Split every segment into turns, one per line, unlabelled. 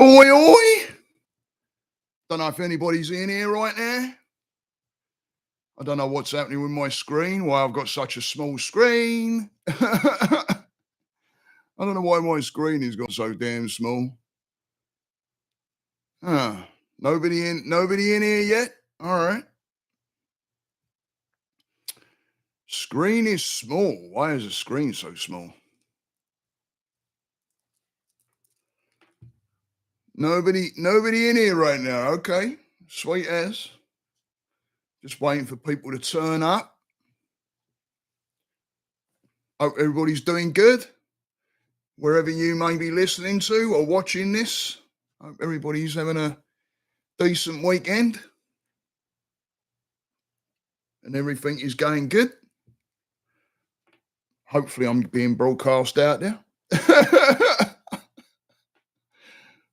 Oi, oi! Don't know if anybody's in here right now. I don't know what's happening with my screen, why I've got such a small screen. I don't know why my screen has got so damn small. Ah, nobody in here yet? All right. Screen is small. Why is the screen so small? Nobody in here right now. Okay. Sweet as. Just waiting for people to turn up. Hope everybody's doing good. Wherever you may be listening to or watching this. Hope everybody's having a decent weekend and everything is going good. Hopefully, I'm being broadcast out there.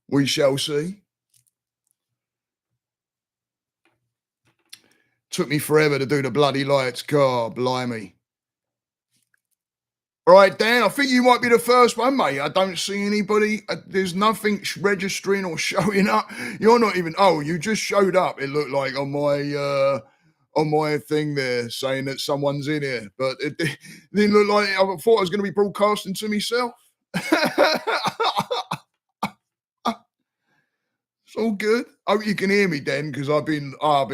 We shall see. Took me forever to do the bloody lights. God, blimey. All right, Dan, I think you might be the first one, mate. I don't see anybody. There's nothing registering or showing up. You're not even. Oh, you just showed up. It looked like on my thing there saying that someone's in here, but it didn't look like. I thought I was going to be broadcasting to myself. It's all good. Hope you can hear me, Dan, because I've been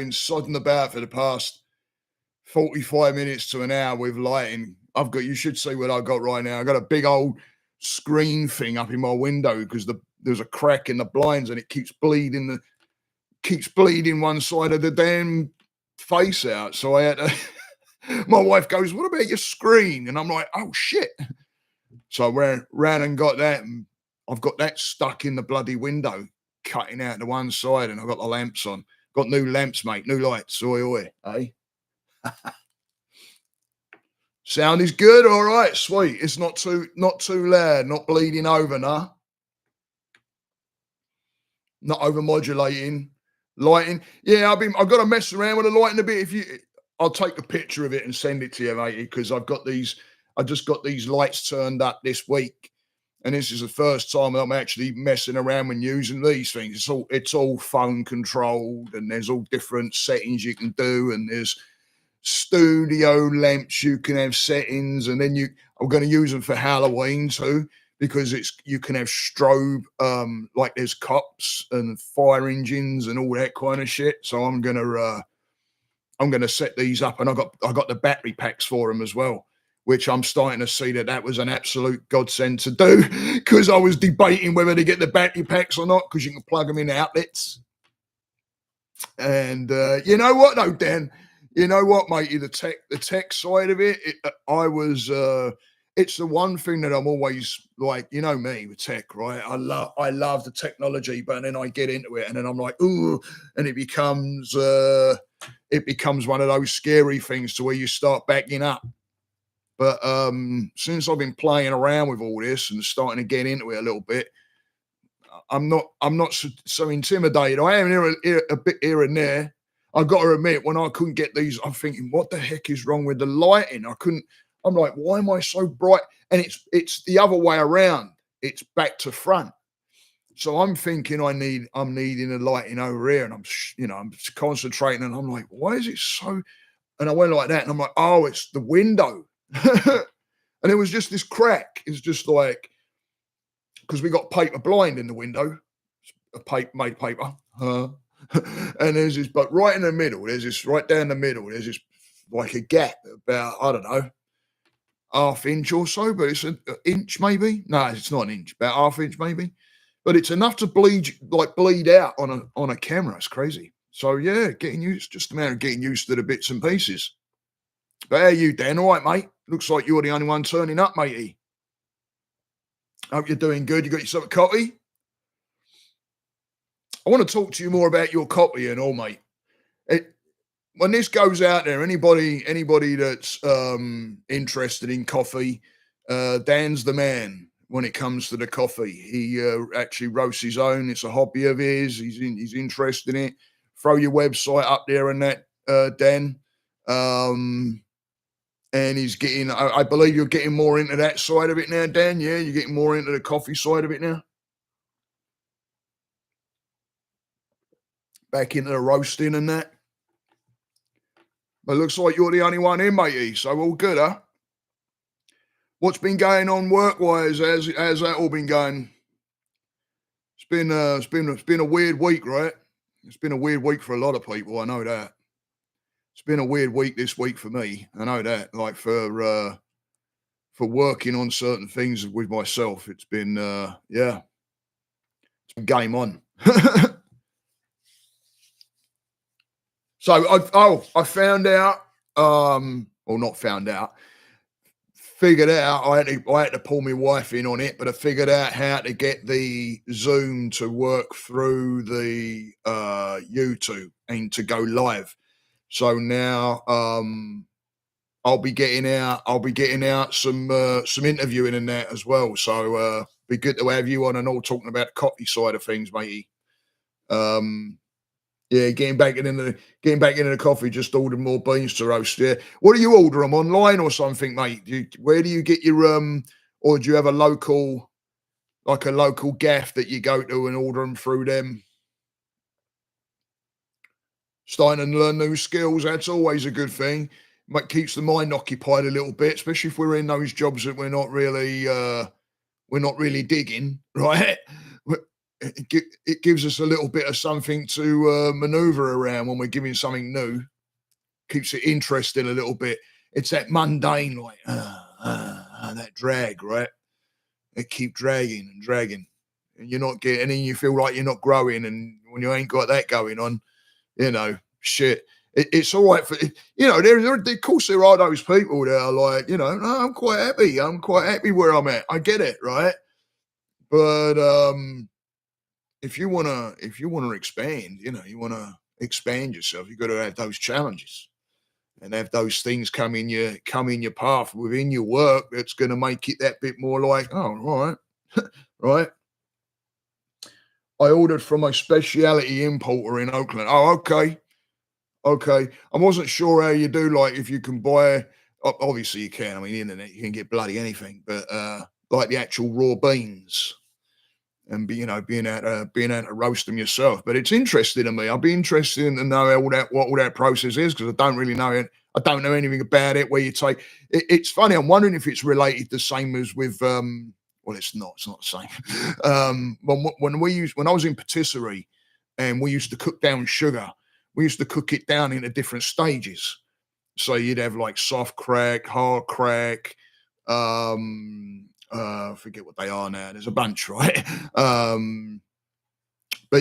sodding about for the past 45 minutes to an hour with lighting. You should see what I've got right now. I've got a big old screen thing up in my window because there's a crack in the blinds and it keeps bleeding one side of the damn face out. So I had to my wife goes, "What about your screen?" And I'm like, "Oh shit." So I ran and got that, and I've got that stuck in the bloody window, cutting out to one side, and I've got the lamps on. Got new lamps, mate, new lights. Oi, oi, eh? Sound is good, all right, sweet. It's not too loud, not bleeding over, nah. Not over modulating. Lighting. Yeah, I've got to mess around with the lighting a bit. I'll take a picture of it and send it to you, matey, because I just got these lights turned up this week. And this is the first time I'm actually messing around when using these things. It's all phone controlled, and there's all different settings you can do, and there's studio lamps you can have settings, and then I'm going to use them for Halloween too, because you can have strobe, like there's cops and fire engines and all that kind of shit. So I'm gonna set these up, and I got the battery packs for them as well, which I'm starting to see that was an absolute godsend to do, because I was debating whether to get the battery packs or not, because you can plug them in outlets. And you know what, though, Dan? You know what, matey? The tech side of it, it's the one thing that I'm always like, you know me with tech, right? I love the technology, but then I get into it, and then I'm like, ooh, and it becomes one of those scary things to where you start backing up. But since I've been playing around with all this and starting to get into it a little bit, I'm not so intimidated. I am a bit here and there. I've got to admit, when I couldn't get these, I'm thinking, what the heck is wrong with the lighting? I'm like, why am I so bright? And it's the other way around. It's back to front. So I'm thinking I'm needing the lighting over here, and I'm concentrating, and I'm like, why is it so? And I went like that, and I'm like, oh, it's the window. And it was just this crack. It's just like, because we got paper blind in the window, made paper. And there's this, but right in the middle, right down the middle, there's this like a gap about, I don't know, half inch or so, but it's an inch maybe. No, it's not an inch, about half inch maybe. But it's enough to bleed out on a camera. It's crazy. So yeah, just a matter of getting used to the bits and pieces. But how are you, Dan? All right, mate? Looks like you're the only one turning up, matey. Hope you're doing good. You got yourself a copy? I want to talk to you more about your copy and all, mate. When this goes out there, anybody that's interested in coffee, Dan's the man when it comes to the coffee. He actually roasts his own. It's a hobby of his. He's interested in it. Throw your website up there and that, Dan. And he's getting, I believe you're getting more into that side of it now, Dan. Yeah, you're getting more into the coffee side of it now. back into the roasting and that. But looks like you're the only one here, matey. So all good, huh? What's been going on work-wise? How's that all been going? It's been a weird week, right? It's been a weird week for a lot of people. I know that. It's been a weird week this week for me. I know that. Like for working on certain things with myself, it's been yeah, it's been game on. So I found out, or not found out, figured out. I had to pull my wife in on it, but I figured out how to get the Zoom to work through the YouTube and to go live. So now I'll be getting out some interviewing in that as well. So be good to have you on and all talking about the Cockney side of things, matey. Yeah, getting back into the coffee. Just ordered more beans to roast. Yeah, what do you order them online or something, mate? Where do you get your or do you have a local gaff that you go to and order them through them? Starting to learn new skills. That's always a good thing. Keeps the mind occupied a little bit, especially if we're in those jobs that we're not really digging, right? It gives us a little bit of something to maneuver around when we're giving something new. Keeps it interesting a little bit. It's that mundane, like that drag, right? It keep dragging and dragging, and you're not getting, and then you feel like you're not growing, and when you ain't got that going on, shit. It's all right for of course there are those people that are like, no, I'm quite happy. I'm quite happy where I'm at. I get it, right? But if you wanna expand, you wanna expand yourself, you got to have those challenges and have those things come in your path within your work that's gonna make it that bit more like, oh, all right, right. I ordered from a speciality importer in Oakland. Oh, okay. Okay. I wasn't sure how you do, like, if you can buy, obviously you can. I mean, the internet, you can get bloody anything, but like the actual raw beans and being able to roast them yourself. But it's interesting to me. I'd be interested to know what all that process is, because I don't really know it. I don't know anything about it. Where you take it's funny. I'm wondering if it's related the same as with well, it's not. It's not the same. When I was in patisserie and we used to cook down sugar, we used to cook it down into different stages. So you'd have like soft crack, hard crack, I forget what they are now. There's a bunch, right? But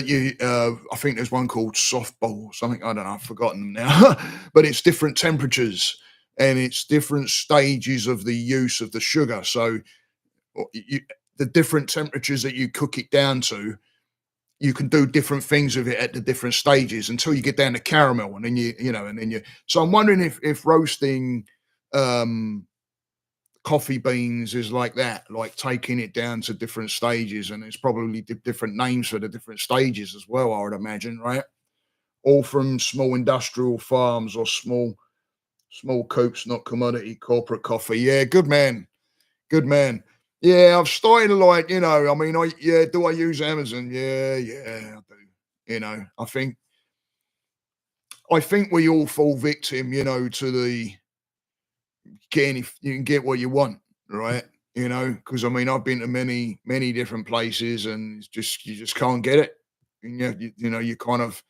I think there's one called softball or something. I don't know. I've forgotten them now. But it's different temperatures and it's different stages of the use of the sugar. So the different temperatures that you cook it down to, you can do different things with it at the different stages until you get down to caramel, and then and then you. So I'm wondering if roasting coffee beans is like that, like taking it down to different stages, and it's probably different names for the different stages as well, I would imagine, right? All from small industrial farms or small coops, not commodity corporate coffee. Yeah, good man, good man. Yeah, I've started to, like, I mean, do I use Amazon? Yeah, I do. I think we all fall victim, to the you can get what you want, right? Because I mean, I've been to many different places, and you just can't get it. And you kind of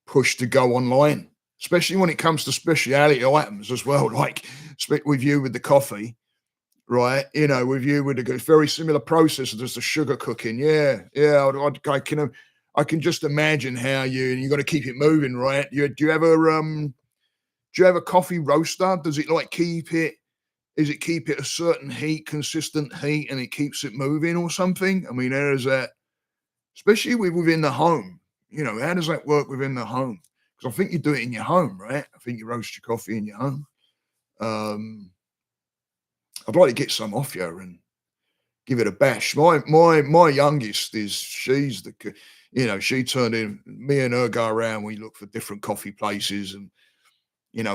pushed to go online, especially when it comes to specialty items as well. Like with you with the coffee, right? With you with the very similar process as the sugar cooking. Yeah, yeah. I can just imagine how you got to keep it moving, right? Do you have a coffee roaster? Does it like keep it? Is it keep it a certain heat, consistent heat, and it keeps it moving or something? I mean, how does that, especially within the home? How does that work within the home? Because I think you do it in your home, right? I think you roast your coffee in your home. I'd like to get some off you and give it a bash. My youngest she's she turned in. Me and her go around. We look for different coffee places, and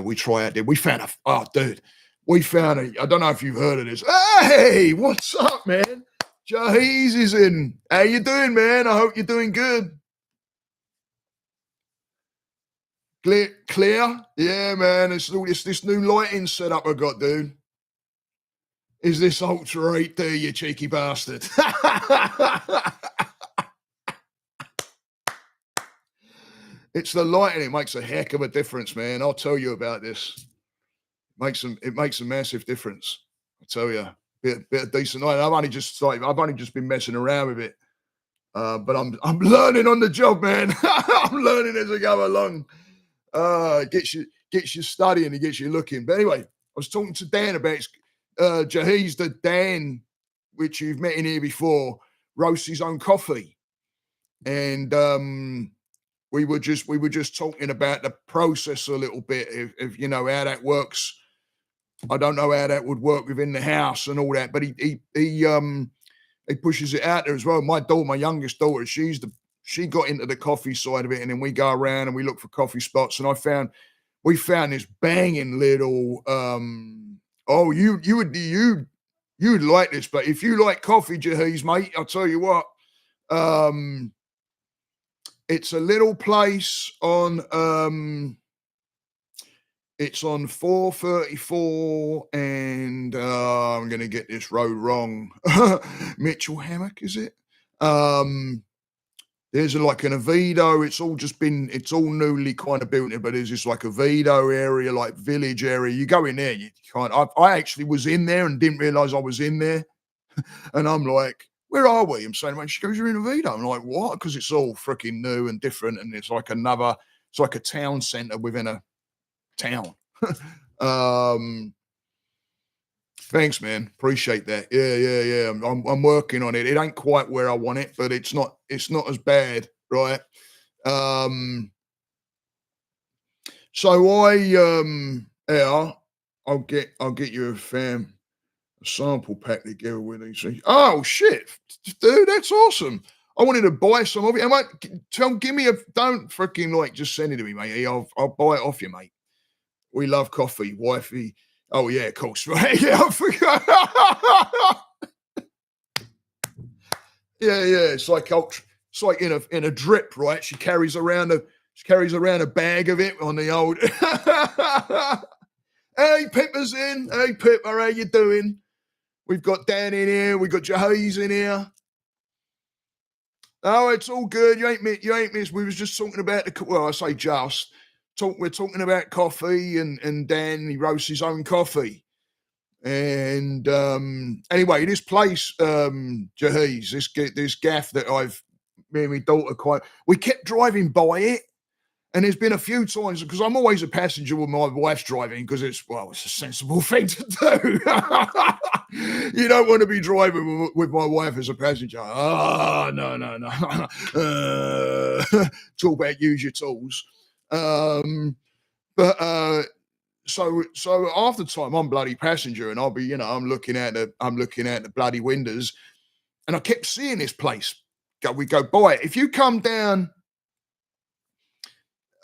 we try out there. We found dude. We found I don't know if you've heard of this. Hey, what's up, man? Jaheez is in. How you doing, man? I hope you're doing good. Clear? Yeah, man. It's this new lighting setup I got, dude. Is this Ultra 8D, you cheeky bastard? It's the lighting. It makes a heck of a difference, man. I'll tell you about this. It makes a massive difference. I tell you, bit of decent lighting. I've only just been messing around with it, but I'm learning on the job, man. I'm learning as I go along. It gets you studying, it gets you looking. But anyway, I was talking to Dan about Jahiz, the Dan, which you've met in here before, roasts his own coffee, and we were just talking about the process a little bit, if you know how that works. I don't know how that would work within the house and all that, but he pushes it out there as well. My youngest daughter, she got into the coffee side of it, and then we go around and we look for coffee spots. And we found this banging little oh, you'd like this, but if you like coffee, Jahiz, mate, I'll tell you what. It's a little place on it's on 434 and I'm gonna get this road wrong. Mitchell Hammock, is it? There's like an Oviedo. It's all newly kind of built in, but there's this like Oviedo area, like village area. You go in there, you can't. I actually was in there and didn't realize I was in there. And I'm like, where are we? I'm saying, well, she goes, you're in Oviedo. I'm like, what? Because it's all freaking new and different. And it's like a town center within a town. um, Thanks, man. Appreciate that. Yeah. I'm working on it. It ain't quite where I want it, but it's not as bad, right? Um, so yeah, I'll get you a sample pack together with these things. Oh shit, dude, that's awesome. I wanted to buy some of it. Give me don't freaking like just send it to me, mate. I'll buy it off you, mate. We love coffee, wifey. Oh yeah, of course, right? Yeah, I forgot. Yeah. It's like ultra. It's like in a drip, right? She carries around a bag of it on the old. Hey, Pippa's in. Hey, Pippa, how you doing? We've got Dan in here. We've got Jahiz in here. Oh, it's all good. You ain't missed. We was just talking about I say just. We're talking about coffee and Dan, he roasts his own coffee. And anyway, this place, Jahiz, this gaff that me and my daughter we kept driving by it. And there's been a few times, because I'm always a passenger when my wife's driving, because it's a sensible thing to do. You don't want to be driving with my wife as a passenger. Oh, no. Talk about use your tools. But so half the time I'm bloody passenger, and I'll be, I'm looking at the bloody windows, and I kept seeing this place. We go by it. If you come down,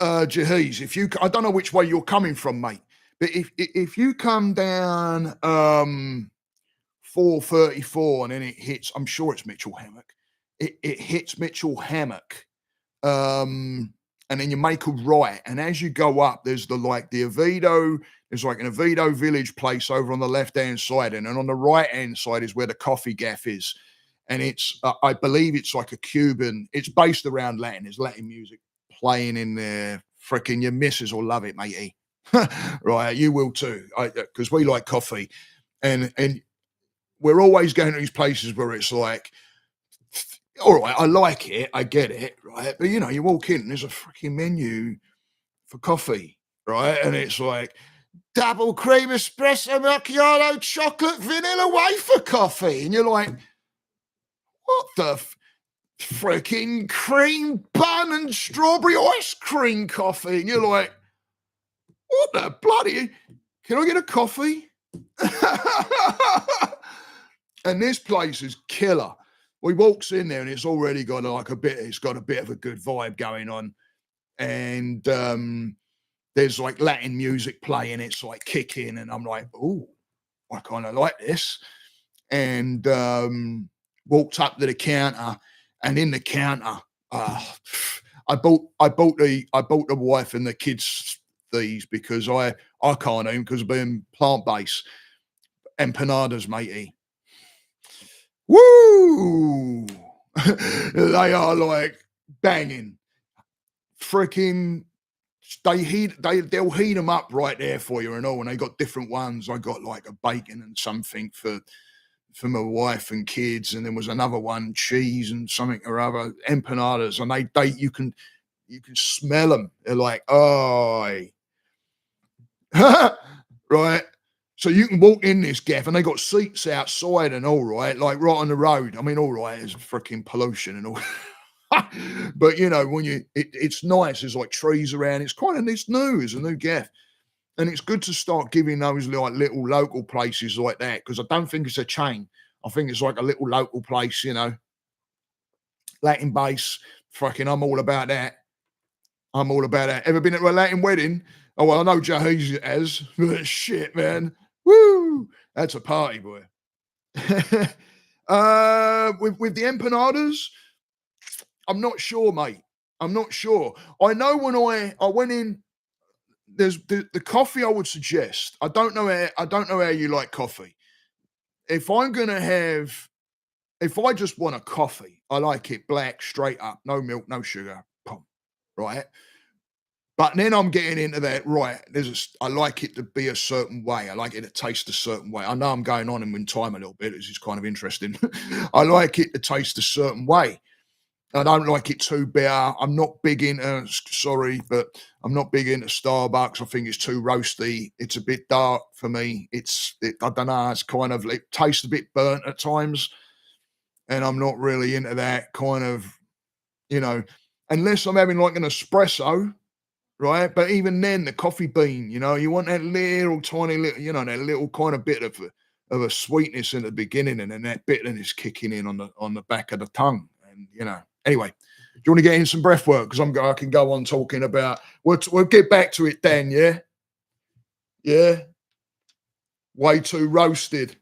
Jahiz, I don't know which way you're coming from, mate, but if you come down 434 and then it hits, I'm sure it's Mitchell Hammock. It hits Mitchell Hammock. And then you make a right, and as you go up, there's the Oviedo. There's like an Oviedo village place over on the left-hand side, and then on the right-hand side is where the coffee gaff is. And it's, I believe it's like a Cuban. It's based around Latin. There's Latin music playing in there. Freaking your missus will love it, matey. Right, you will too, because we like coffee, and we're always going to these places where it's like, all right, I like it, I get it, right? But you walk in and there's a freaking menu for coffee, right? And it's like double cream espresso macchiato chocolate vanilla wafer coffee. And you're like, what the freaking cream bun and strawberry ice cream coffee? And you're like, what the bloody, can I get a coffee? And this place is killer. We walks in there and it's already got it's got a bit of a good vibe going on. And there's like Latin music playing, it's like kicking, and I'm like, oh, I kind of like this. And walked up to the counter, and in the counter, I bought the wife and the kids these because I can't eat 'em because of being plant-based. Empanadas, matey. Woo! They are like banging. Freaking they'll heat them up right there for you and all, and they got different ones. I got like a bacon and something for my wife and kids, and there was another one, cheese and something or other, empanadas, and they you can smell them. They're like, oh, right. So you can walk in this gaff, and they got seats outside and all right, like right on the road. I mean, all right, there's freaking pollution and all. But when it's nice. There's like trees around. It's new. It's a new gaff, and it's good to start giving those like little local places like that because I don't think it's a chain. I think it's like a little local place. Latin base. Fucking, I'm all about that. I'm all about that. Ever been at a Latin wedding? Oh well, I know Jahiz has. But shit, man. Woo! That's a party, boy. With the empanadas, I'm not sure, mate. I'm not sure. I know when I went in, there's the coffee I would suggest. I don't know how you like coffee. If I'm gonna have, if I just want a coffee, I like it black, straight up, no milk, no sugar, pum, right? But then I'm getting into that, right? I like it to be a certain way. I like it to taste a certain way. I know I'm going on in time a little bit. This is kind of interesting. I like it to taste a certain way. I don't like it too bitter. I'm not big into, sorry, but I'm not big into Starbucks. I think it's too roasty. It's a bit dark for me. I don't know. It tastes a bit burnt at times, and I'm not really into that kind of, you know, unless I'm having like an espresso, right? But even then, the coffee bean, you want that little tiny little, that little kind of bit of a sweetness in the beginning, and then that bitterness kicking in on the back of the tongue, and Anyway, do you want to get in some breath work? Because I can go on talking about. We'll get back to it, Dan. Yeah, yeah. Way too roasted,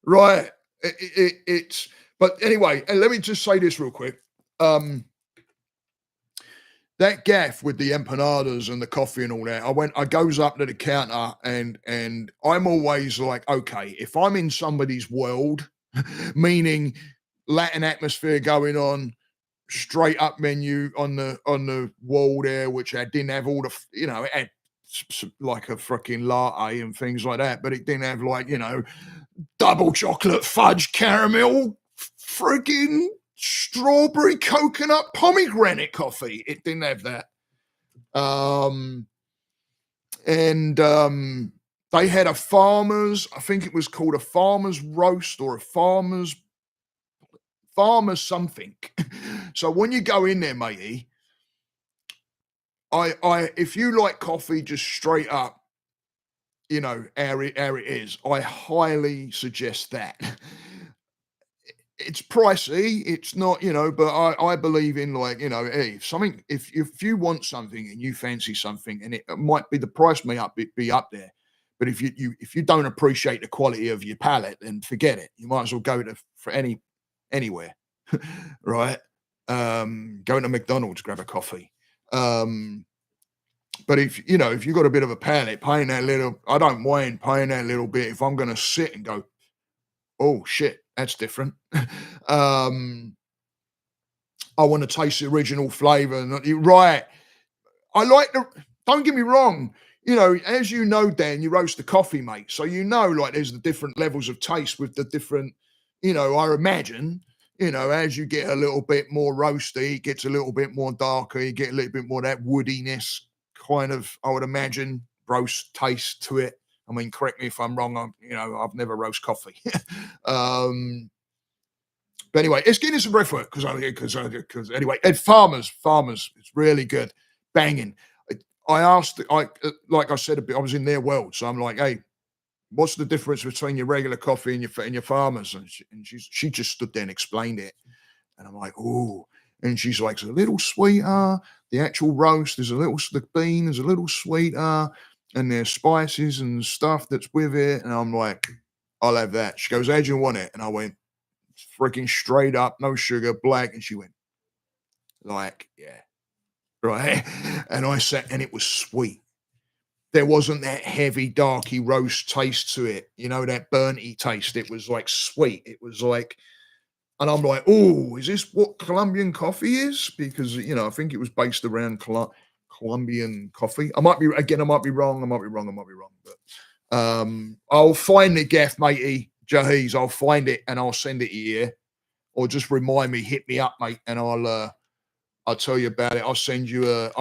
right? It's. But anyway, and let me just say this real quick. That gaff with the empanadas and the coffee and all that, I goes up to the counter and I'm always like, okay, if I'm in somebody's world, meaning Latin atmosphere going on, straight up menu on the wall there, which I didn't have all the, it had like a freaking latte and things like that, but it didn't have like, double chocolate fudge caramel freaking strawberry coconut pomegranate coffee. It didn't have that. And they had a farmer's, I think it was called a farmer's roast or a farmer's something. So when you go in there, matey, if you like coffee just straight up, how it is, I highly suggest that. It's pricey, it's not, but I believe in like, hey, if you want something and you fancy something, and it might be the price may be up there, but if you don't appreciate the quality of your palate, then forget it. You might as well go for anywhere, right? Go to McDonald's, grab a coffee. But if you've got a bit of a palate, paying that little, I don't mind paying that little bit if I'm going to sit and go, oh shit, that's different. I want to taste the original flavor. Right. I like don't get me wrong. As Dan, you roast the coffee, mate. So like there's the different levels of taste with the different, I imagine, as you get a little bit more roasty, it gets a little bit more darker, you get a little bit more of that woodiness kind of, I would imagine, roast taste to it. I mean, correct me if I'm wrong. I've never roast coffee. But anyway, let's get into some breath work because anyway, and farmers, it's really good, banging. I asked, like I said, a bit, I was in their world, so I'm like, hey, what's the difference between your regular coffee and your farmers? And she just stood there and explained it, and I'm like, ooh. And she's like, it's a little sweeter. The actual roast is the bean is a little sweeter, and there's spices and stuff that's with it. And I'm like, I'll have that. She goes, how do you want it? And I went, freaking straight up, no sugar, black. And she went, Like, yeah, right. And I sat, and it was sweet. There wasn't that heavy, darky roast taste to it, that burnty taste. It was like sweet. It was like, and I'm like, oh, is this what Colombian coffee is? Because I think it was based around Colombian coffee. I might be again. I might be wrong. I might be wrong. I might be wrong. But I'll find the gaff, matey Jahiz. I'll find it and I'll send it to you. Or just remind me, hit me up, mate, and I'll tell you about it. I'll send you a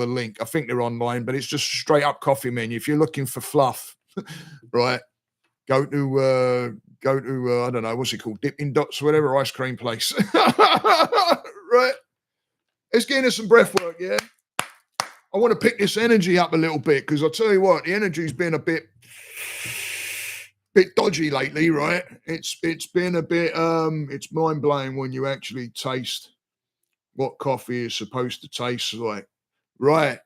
link. I think they're online, but it's just straight up coffee menu. If you're looking for fluff, right, go to I don't know what's it called, Dipping Dots or whatever ice cream place. Right. Let's get into some breath work, yeah. I want to pick this energy up a little bit because I'll tell you what, the energy's been a bit dodgy lately, right? It's been a bit it's mind blowing when you actually taste what coffee is supposed to taste like. Right,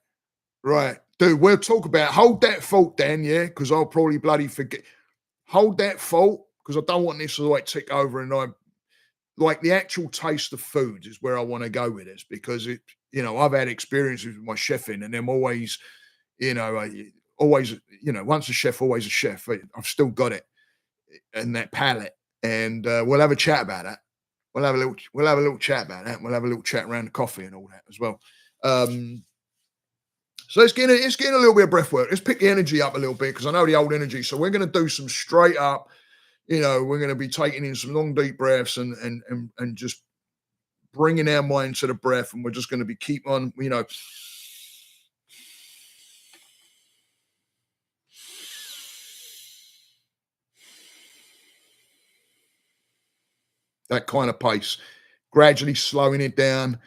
right. Dude, we'll talk about hold that thought, Dan, yeah, because I'll probably bloody forget. Hold that thought, because I don't want this to like tick over and I like the actual taste of foods is where I want to go with this because I've had experiences with my chefing and I'm always, once a chef, always a chef. I've still got it and that palate. And we'll have a chat about that. We'll have a little chat about that. We'll have a little chat around the coffee and all that as well. So let's get a little bit of breath work. Let's pick the energy up a little bit because I know the old energy. So we're going to do some straight up, we're going to be taking in some long, deep breaths and just bringing our mind to the breath. And we're just going to be keep on, that kind of pace, gradually slowing it down.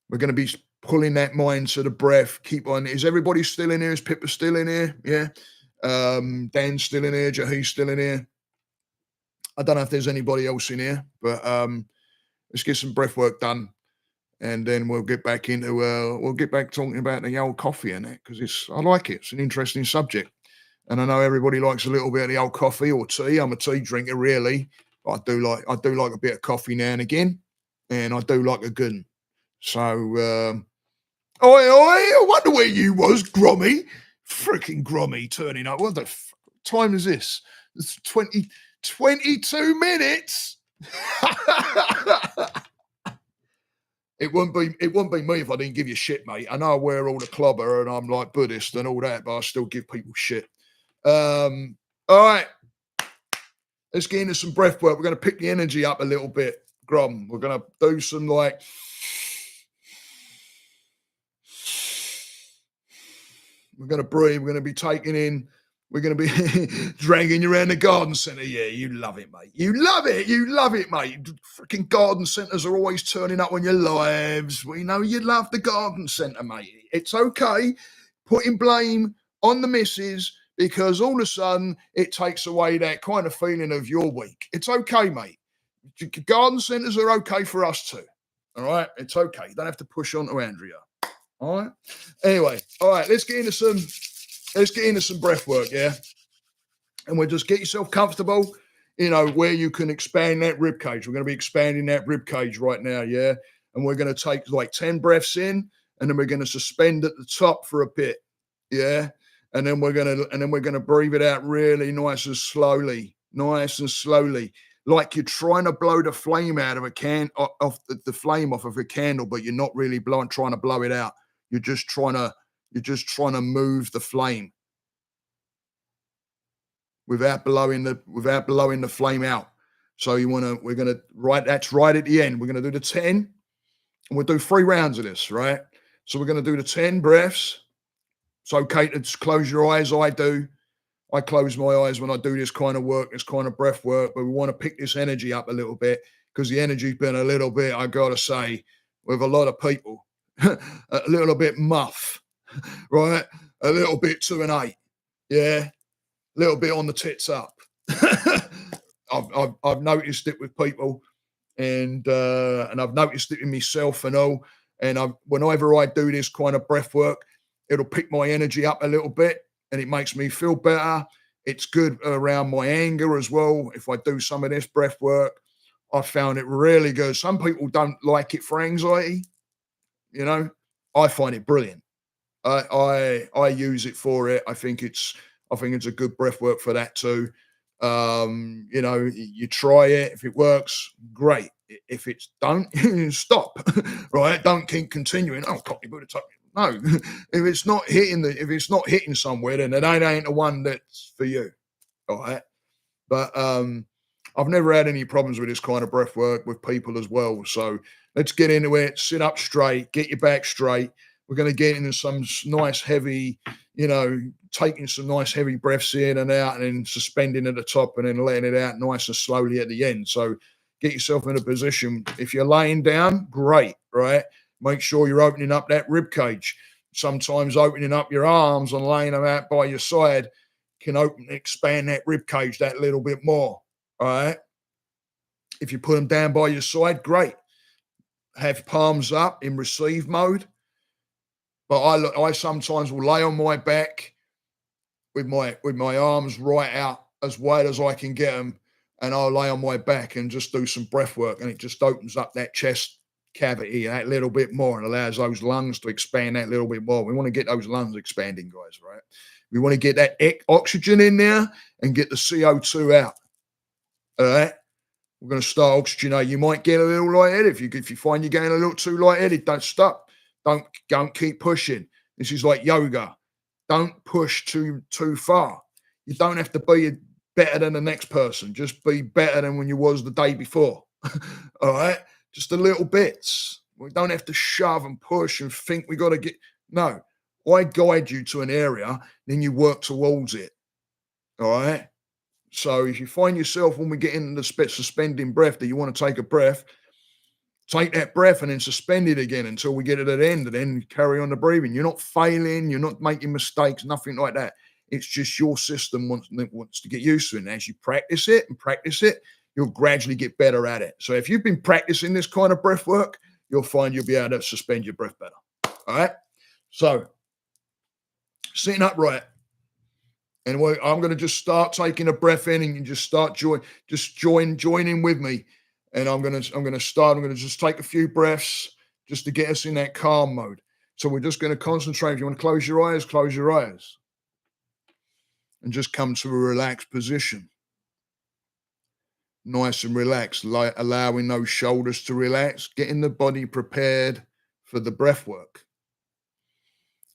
We're going to be pulling that mind to the breath. Keep on. Is everybody still in here? Is Pippa still in here? Yeah. Dan's still in here. Jahi's still in here. I don't know if there's anybody else in here, but let's get some breath work done. And then we'll get back talking about the old coffee and that because I like it. It's an interesting subject. And I know everybody likes a little bit of the old coffee or tea. I'm a tea drinker, really. But I do like a bit of coffee now and again. And I do like a good one. So I wonder where you was, Grommy. Freaking Grommy turning up. What the time is this? It's 22 minutes. It wouldn't be me if I didn't give you shit, mate. I know I wear all the clobber and I'm like Buddhist and all that, but I still give people shit. All right. Let's get into some breath work. We're going to pick the energy up a little bit, Grom. We're going to do some like we're going to breathe. We're going to be taking in. We're going to be dragging you around the garden centre. Yeah, you love it, mate. You love it. You love it, mate. Freaking garden centres are always turning up on your lives. We know you love the garden centre, mate. It's okay putting blame on the missus because all of a sudden it takes away that kind of feeling of your week. It's okay, mate. Garden centres are okay for us too. All right? It's okay. You don't have to push on to Andrea. All right? Anyway, all right, let's get into some breath work, yeah? And we'll just get yourself comfortable, where you can expand that rib cage. We're going to be expanding that rib cage right now, yeah? And we're going to take like 10 breaths in, and then we're going to suspend at the top for a bit, yeah? And then we're going to breathe it out really nice and slowly, like you're trying to blow the flame out of the flame off of a candle, but you're not really trying to blow it out. You're just trying to move the flame without blowing the flame out. So that's right at the end. We're gonna do the 10, and we'll do 3 rounds of this, right? So we're gonna do the 10 breaths. It's okay to just close your eyes. I do. I close my eyes when I do this kind of work, this kind of breath work, but we want to pick this energy up a little bit because the energy's been a little bit, I gotta say, with a lot of people, a little bit muff, right? A little bit 2 and 8, yeah, a little bit on the tits up. I've noticed it with people, and I've noticed it in myself and all. And whenever I do this kind of breath work, it'll pick my energy up a little bit, and it makes me feel better. It's good around my anger as well. If I do some of this breath work, I found it really good. Some people don't like it for anxiety. You know, I find it brilliant. I use it for it. I think it's a good breath work for that too. You know, you try it. If it works, great. If it's don't, stop. Right? Don't keep continuing. Oh, Cockney Buddha told me. No, if it's not hitting somewhere, then it ain't the one that's for you. All right. But I've never had any problems with this kind of breath work with people as well. So let's get into it. Sit up straight, get your back straight. We're going to get into some nice heavy, you know, taking some nice heavy breaths in and out, and then suspending at the top and then letting it out nice and slowly at the end. So get yourself in a position. If you're laying down, great, right? Make sure you're opening up that rib cage. Sometimes opening up your arms and laying them out by your side can expand that rib cage that little bit more. All right. If you put them down by your side, great. Have palms up in receive mode. But I sometimes will lay on my back with my arms right out as wide as I can get them, and I'll lay on my back and just do some breath work, and it just opens up that chest cavity that little bit more and allows those lungs to expand that little bit more. We want to get those lungs expanding, guys, right? We want to get that oxygen in there and get the CO2 out. All right. We're going to start oxygenate. You might get a little lightheaded. If you find you're getting a little too lightheaded, don't stop. Don't keep pushing. This is like yoga. Don't push too far. You don't have to be better than the next person. Just be better than when you was the day before. All right. Just a little bits. We don't have to shove and push and think we got to get. No, I guide you to an area, then you work towards it. All right. So if you find yourself when we get into the suspending breath that you want to take a breath, take that breath and then suspend it again until we get it at the end, and then carry on the breathing. You're not failing, you're not making mistakes, nothing like that. It's just your system wants to get used to it. And as you practice it, you'll gradually get better at it. So if you've been practicing this kind of breath work, you'll find you'll be able to suspend your breath better. All right. So sitting upright. And I'm going to just start taking a breath in, and you just start join in with me. And I'm going to just take a few breaths just to get us in that calm mode. So we're just going to concentrate. If you want to close your eyes and just come to a relaxed position. Nice and relaxed, like allowing those shoulders to relax, getting the body prepared for the breath work.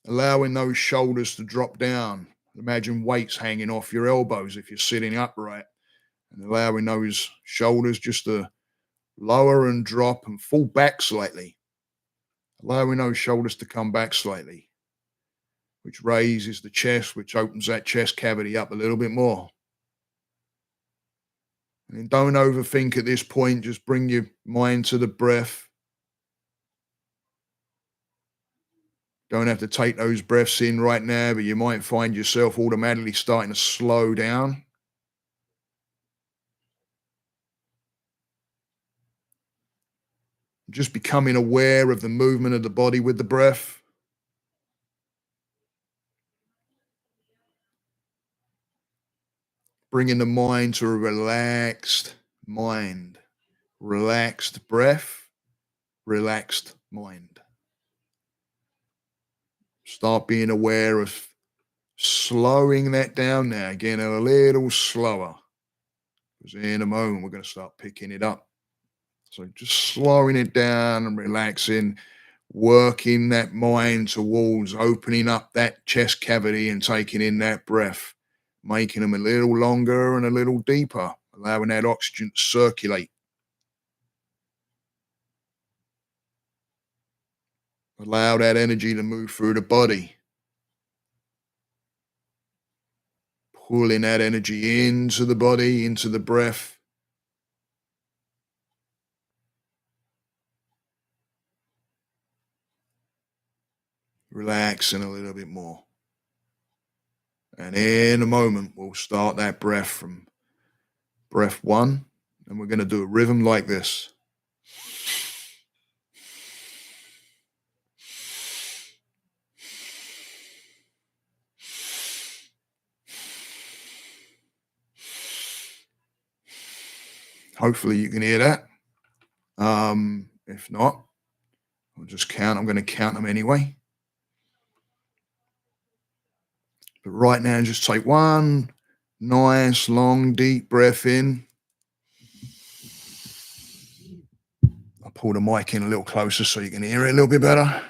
Allowing those shoulders to drop down. Imagine weights hanging off your elbows if you're sitting upright, and allowing those shoulders just to lower and drop and fall back slightly. Allowing those shoulders to come back slightly, which raises the chest, which opens that chest cavity up a little bit more. And then don't overthink at this point. Just bring your mind to the breath. Don't have to take those breaths in right now, but you might find yourself automatically starting to slow down. Just becoming aware of the movement of the body with the breath. Bringing the mind to a relaxed mind. Relaxed breath, relaxed mind. Start being aware of slowing that down now, again a little slower. Because in a moment we're going to start picking it up. So just slowing it down and relaxing, working that mind towards opening up that chest cavity and taking in that breath, making them a little longer and a little deeper, allowing that oxygen to circulate. Allow that energy to move through the body. Pulling that energy into the body, into the breath. Relaxing a little bit more. And in a moment, we'll start that breath from breath 1. And we're going to do a rhythm like this. Hopefully you can hear that. If not, I'll just count. I'm going to count them anyway. But right now, just take one nice, long, deep breath in. I'll pull the mic in a little closer so you can hear it a little bit better.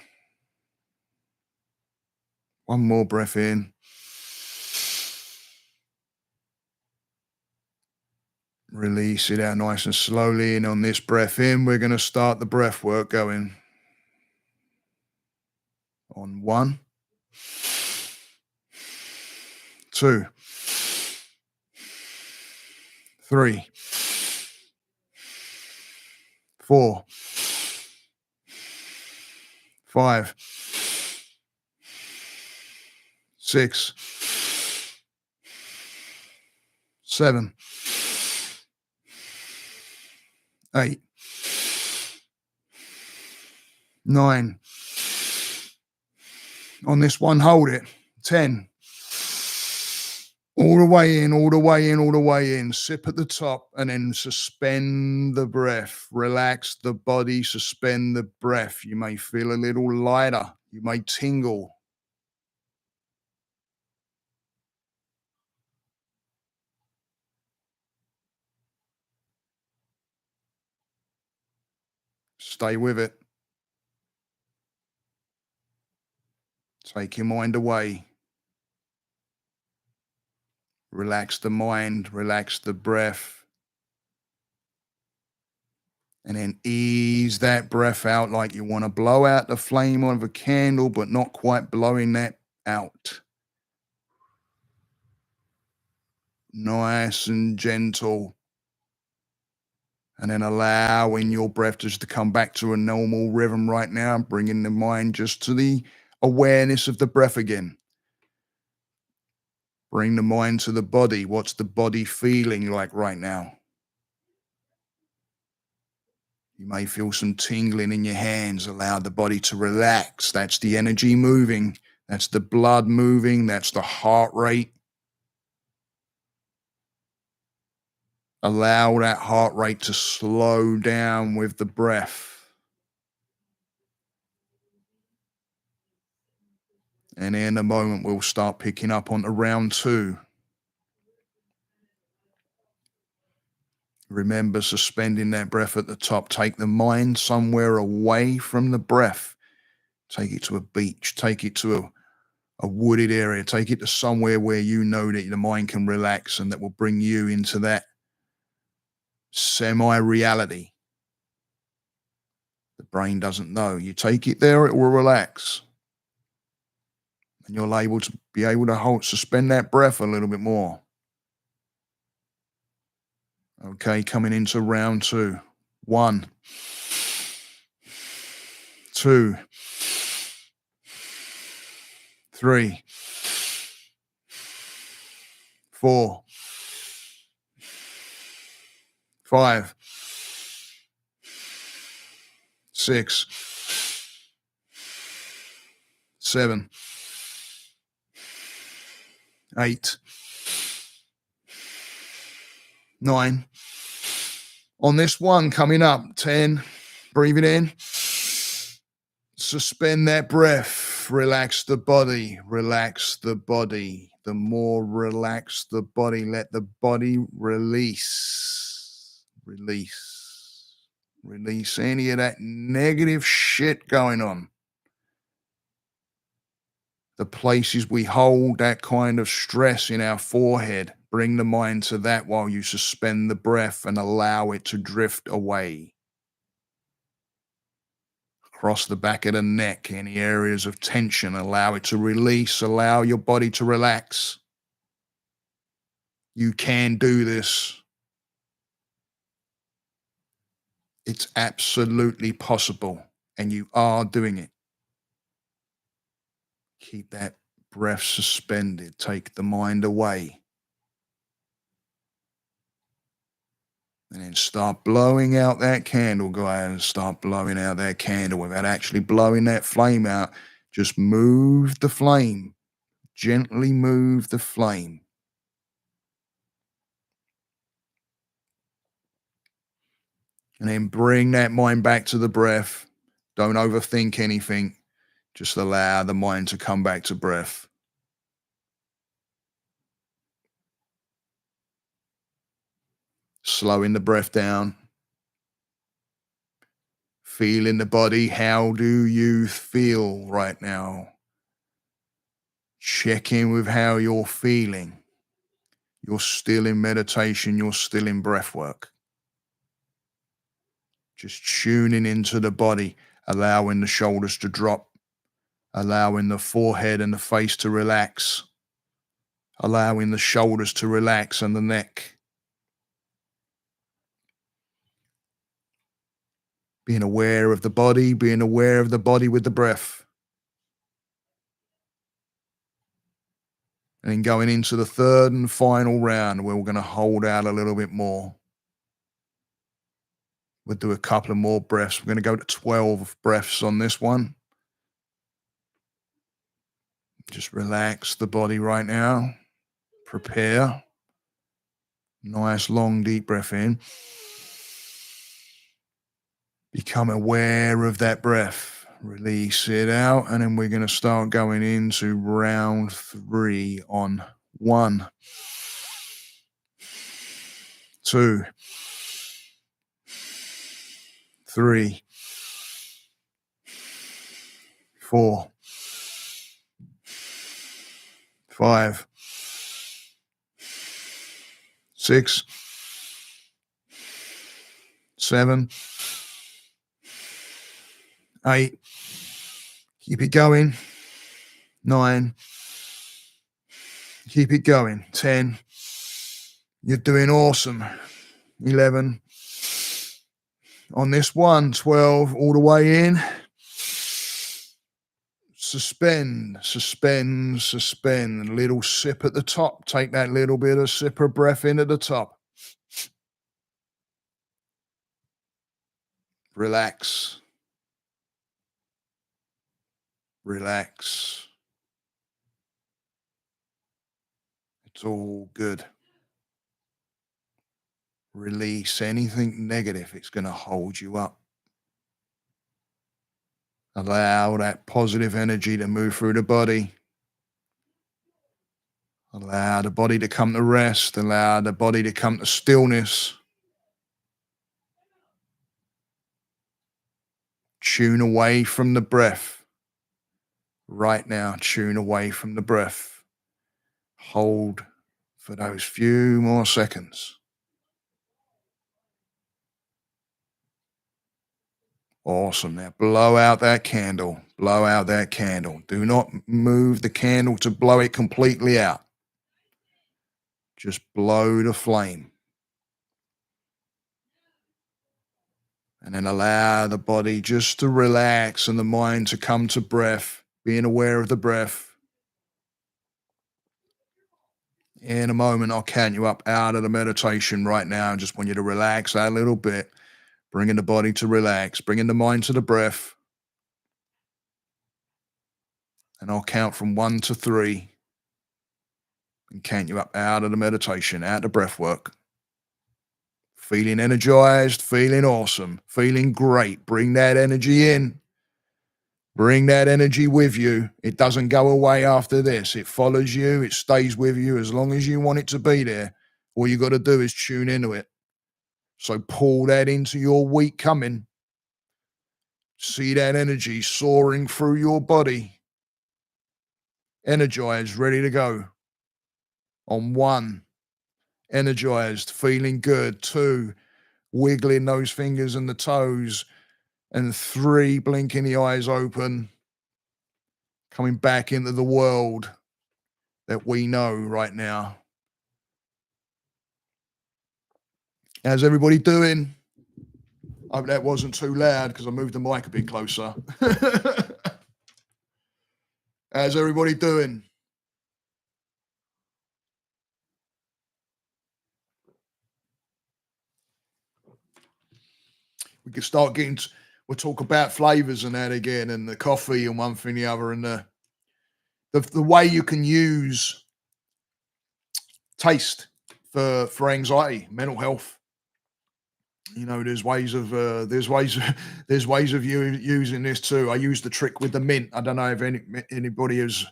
One more breath in. Release it out nice and slowly. And on this breath in, we're going to start the breath work going. On 1, 2, 3, 4, 5, 6, 7, 8, 9. On this one, hold it. 10. All the way in, all the way in, all the way in. Sip at the top and then suspend the breath. Relax the body, suspend the breath. You may feel a little lighter. You may tingle. Stay with it. Take your mind away. Relax the mind, relax the breath. And then ease that breath out like you want to blow out the flame of a candle, but not quite blowing that out. Nice and gentle. And then allowing your breath just to come back to a normal rhythm right now, bringing the mind just to the awareness of the breath again. Bring the mind to the body. What's the body feeling like right now? You may feel some tingling in your hands. Allow the body to relax. That's the energy moving. That's the blood moving. That's the heart rate. Allow that heart rate to slow down with the breath. And in a moment, we'll start picking up on round 2. Remember suspending that breath at the top. Take the mind somewhere away from the breath. Take it to a beach. Take it to a wooded area. Take it to somewhere where you know that the mind can relax and that will bring you into that semi-reality. The brain doesn't know. You take it there, it will relax. And you'll be able to suspend that breath a little bit more. Okay, coming into round 2. 1, 2, 3, 4, 5, 6, 7, 8, 9. On this one coming up, 10. Breathe it in. Suspend that breath. Relax the body. Relax the body. The more relax the body, let the body release. Release. Release any of that negative shit going on. The places we hold that kind of stress in our forehead, bring the mind to that while you suspend the breath and allow it to drift away. Across the back of the neck, any areas of tension, allow it to release, allow your body to relax. You can do this. It's absolutely possible, and you are doing it. Keep that breath suspended. Take the mind away. And then start blowing out that candle. Go ahead and start blowing out that candle without actually blowing that flame out. Just move the flame. Gently move the flame. And then bring that mind back to the breath. Don't overthink anything. Just allow the mind to come back to breath. Slowing the breath down. Feel in the body. How do you feel right now? Check in with how you're feeling. You're still in meditation. You're still in breath work. Just tuning into the body, allowing the shoulders to drop, allowing the forehead and the face to relax, allowing the shoulders to relax and the neck. Being aware of the body, being aware of the body with the breath. And then going into the third and final round, where we're going to hold out a little bit more. We'll do a couple of more breaths. We're going to go to 12 breaths on this one. Just relax the body right now. Prepare. Nice, long, deep breath in. Become aware of that breath. Release it out. And then we're going to start going into round 3 on 1, 2, 3, 4, 5, 6, 7, 8. Keep it going. 9. Keep it going. 10. You're doing awesome. 11. On this one, 12, all the way in. Suspend, suspend, suspend. Little sip at the top. Take that little bit of sip of breath in at the top. Relax. Relax. It's all good. Release anything negative. It's going to hold you up. Allow that positive energy to move through the body. Allow the body to come to rest. Allow the body to come to stillness. Tune away from the breath. Right now, tune away from the breath. Hold for those few more seconds. Awesome. Now blow out that candle. Blow out that candle. Do not move the candle to blow it completely out. Just blow the flame. And then allow the body just to relax and the mind to come to breath, being aware of the breath. In a moment, I'll count you up out of the meditation right now. I just want you to relax that a little bit, bringing the body to relax, bringing the mind to the breath. And I'll count from 1 to 3 and count you up out of the meditation, out of the breath work. Feeling energized, feeling awesome, feeling great. Bring that energy in. Bring that energy with you. It doesn't go away after this. It follows you. It stays with you as long as you want it to be there. All you got to do is tune into it. So pull that into your week coming. See that energy soaring through your body. Energized, ready to go. On 1, energized, feeling good. 2, wiggling those fingers and the toes. And 3, blinking the eyes open. Coming back into the world that we know right now. How's everybody doing? I hope that wasn't too loud because I moved the mic a bit closer. How's everybody doing? We can start getting, we'll talk about flavors and that again, and the coffee and one thing and the other, and the way you can use taste for anxiety, mental health. You know, there's ways of you using this too. I use the trick with the mint. I don't know if anybody has